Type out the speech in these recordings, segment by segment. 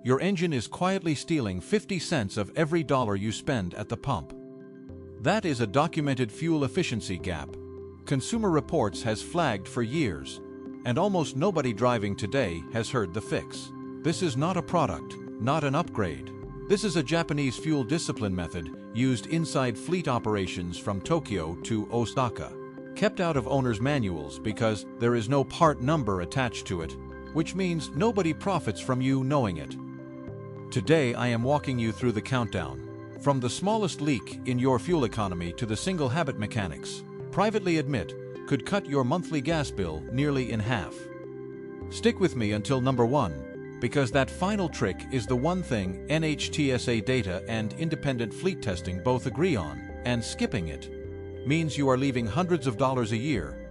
your engine is quietly stealing 50 cents of every dollar you spend at the pump. That is a documented fuel efficiency gap. Consumer Reports has flagged for years, and almost nobody driving today has heard the fix. This is not a product, not an upgrade. This is a Japanese fuel discipline method used inside fleet operations from Tokyo to Osaka, kept out of owners' manuals because there is no part number attached to it, which means nobody profits from you knowing it. Today I am walking you through the countdown, from the smallest leak in your fuel economy to the single habit mechanics privately admit could cut your monthly gas bill nearly in half. Stick with me until number 1, because that final trick is the one thing NHTSA data and independent fleet testing both agree on, and skipping it means you are leaving hundreds of dollars a year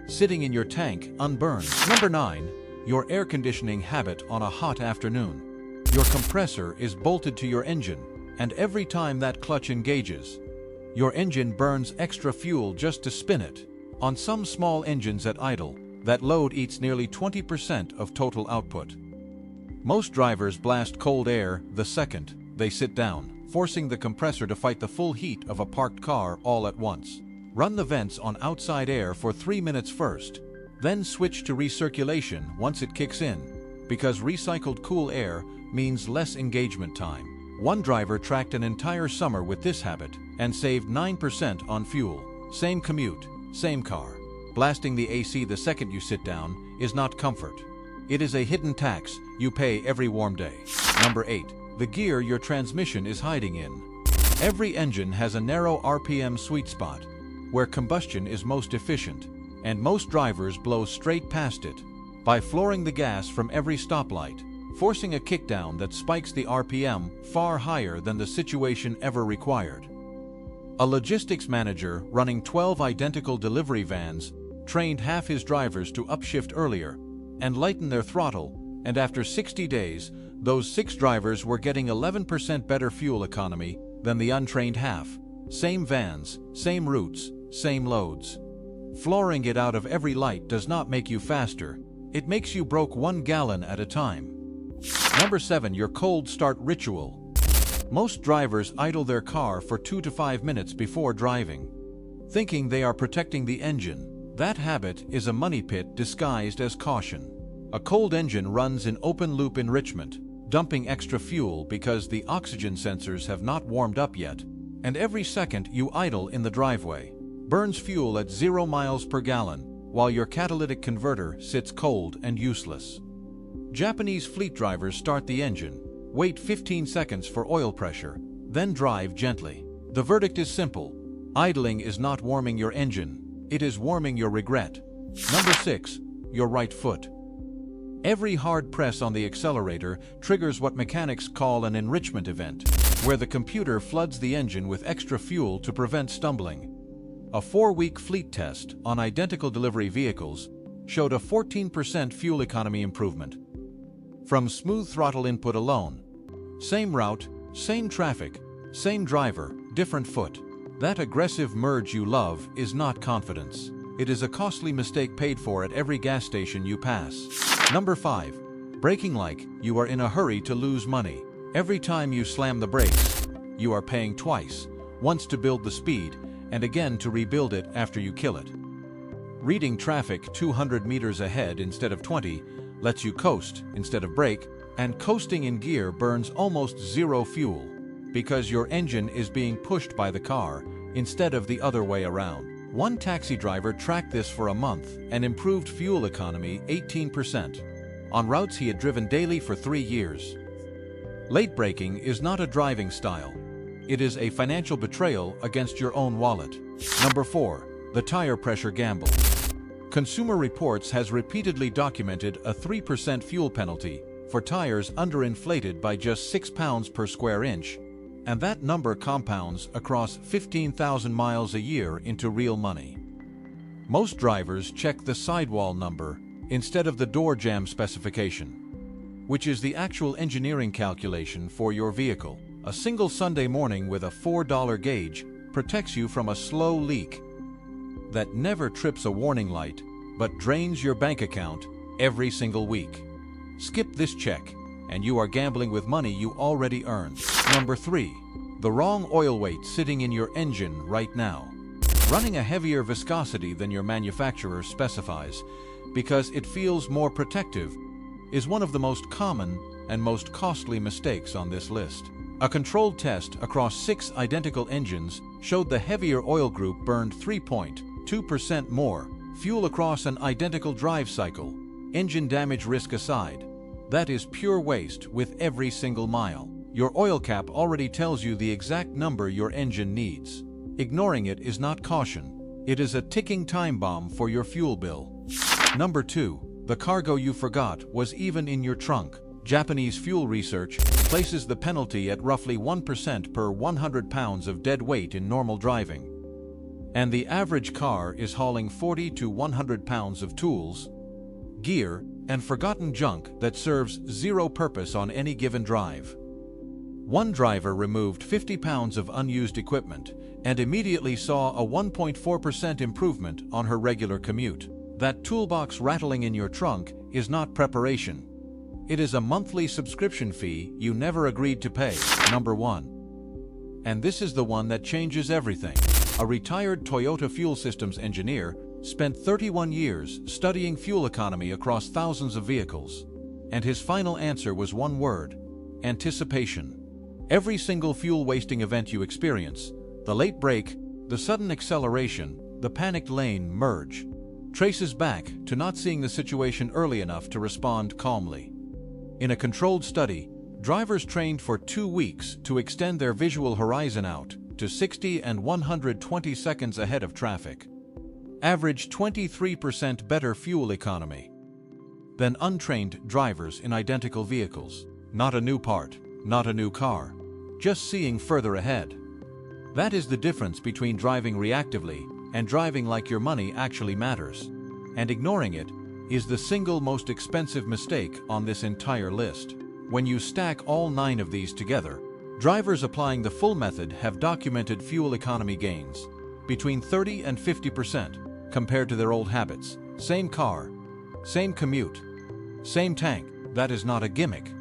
sitting in your tank unburned. Number 9, your air conditioning habit on a hot afternoon. Your compressor is bolted to your engine, and every time that clutch engages, your engine burns extra fuel just to spin it. On some small engines at idle, that load eats nearly 20% of total output. Most drivers blast cold air the second they sit down, forcing the compressor to fight the full heat of a parked car all at once. Run the vents on outside air for 3 minutes first, then switch to recirculation once it kicks in, because recycled cool air means less engagement time. One driver tracked an entire summer with this habit and saved 9% on fuel. Same commute, same car. Blasting the AC the second you sit down is not comfort. It is a hidden tax you pay every warm day. Number 8, the gear your transmission is hiding in. Every engine has a narrow RPM sweet spot where combustion is most efficient, and most drivers blow straight past it by flooring the gas from every stoplight, forcing a kickdown that spikes the RPM far higher than the situation ever required. A logistics manager running 12 identical delivery vans trained half his drivers to upshift earlier and lighten their throttle, and after 60 days, those 6 drivers were getting 11% better fuel economy than the untrained half. Same vans, same routes, same loads. Flooring it out of every light does not make you faster. It makes you broke 1 gallon at a time. Number 7, your cold start ritual. Most drivers idle their car for 2 to 5 minutes before driving, thinking they are protecting the engine. That habit is a money pit disguised as caution. A cold engine runs in open-loop enrichment, dumping extra fuel because the oxygen sensors have not warmed up yet, and every second you idle in the driveway burns fuel at 0 miles per gallon, while your catalytic converter sits cold and useless. Japanese fleet drivers start the engine, wait 15 seconds for oil pressure, then drive gently. The verdict is simple. Idling is not warming your engine, it is warming your regret. Number 6, your right foot. Every hard press on the accelerator triggers what mechanics call an enrichment event, where the computer floods the engine with extra fuel to prevent stumbling. A 4-week fleet test on identical delivery vehicles showed a 14% fuel economy improvement from smooth throttle input alone. Same route, same traffic, same driver, different foot. That aggressive merge you love is not confidence. It is a costly mistake paid for at every gas station you pass. Number 5, braking like you are in a hurry to lose money. Every time you slam the brakes, you are paying twice, once to build the speed and again to rebuild it after you kill it. Reading traffic 200 meters ahead instead of 20 lets you coast instead of brake, and coasting in gear burns almost 0 fuel because your engine is being pushed by the car instead of the other way around. One taxi driver tracked this for a month and improved fuel economy 18% on routes he had driven daily for 3 years. Late braking is not a driving style. It is a financial betrayal against your own wallet. Number 4, the tire pressure gamble. Consumer Reports has repeatedly documented a 3% fuel penalty for tires underinflated by just 6 pounds per square inch, and that number compounds across 15,000 miles a year into real money. Most drivers check the sidewall number instead of the door jamb specification, which is the actual engineering calculation for your vehicle. A single Sunday morning with a $4 gauge protects you from a slow leak that never trips a warning light, but drains your bank account every single week. Skip this check, and you are gambling with money you already earned. Number 3. The wrong oil weight sitting in your engine right now. Running a heavier viscosity than your manufacturer specifies, because it feels more protective, is one of the most common and most costly mistakes on this list. A controlled test across 6 identical engines showed the heavier oil group burned 3.2% more fuel across an identical drive cycle, engine damage risk aside. That is pure waste with every single mile. Your oil cap already tells you the exact number your engine needs. Ignoring it is not caution. It is a ticking time bomb for your fuel bill. Number 2. The cargo you forgot was even in your trunk. Japanese fuel research places the penalty at roughly 1% per 100 pounds of dead weight in normal driving. And the average car is hauling 40 to 100 pounds of tools, gear, and forgotten junk that serves zero purpose on any given drive. One driver removed 50 pounds of unused equipment and immediately saw a 1.4% improvement on her regular commute. That toolbox rattling in your trunk is not preparation. It is a monthly subscription fee you never agreed to pay. Number 1. And this is the one that changes everything. A retired Toyota fuel systems engineer spent 31 years studying fuel economy across thousands of vehicles, and his final answer was one word: anticipation. Every single fuel-wasting event you experience, the late brake, the sudden acceleration, the panicked lane merge, traces back to not seeing the situation early enough to respond calmly. In a controlled study, drivers trained for 2 weeks to extend their visual horizon out to 60 and 120 seconds ahead of traffic averaged 23% better fuel economy than untrained drivers in identical vehicles. Not a new part, not a new car, just seeing further ahead. That is the difference between driving reactively and driving like your money actually matters. And ignoring it is the single most expensive mistake on this entire list. When you stack all 9 of these together, drivers applying the full method have documented fuel economy gains between 30 and 50% compared to their old habits. Same car, same commute, same tank. That is not a gimmick.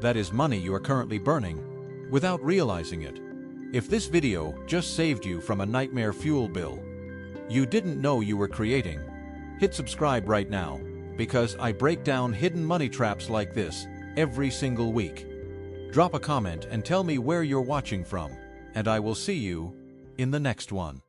That is money you are currently burning without realizing it. If this video just saved you from a nightmare fuel bill you didn't know you were creating, hit subscribe right now, because I break down hidden money traps like this every single week. Drop a comment and tell me where you're watching from, and I will see you in the next one.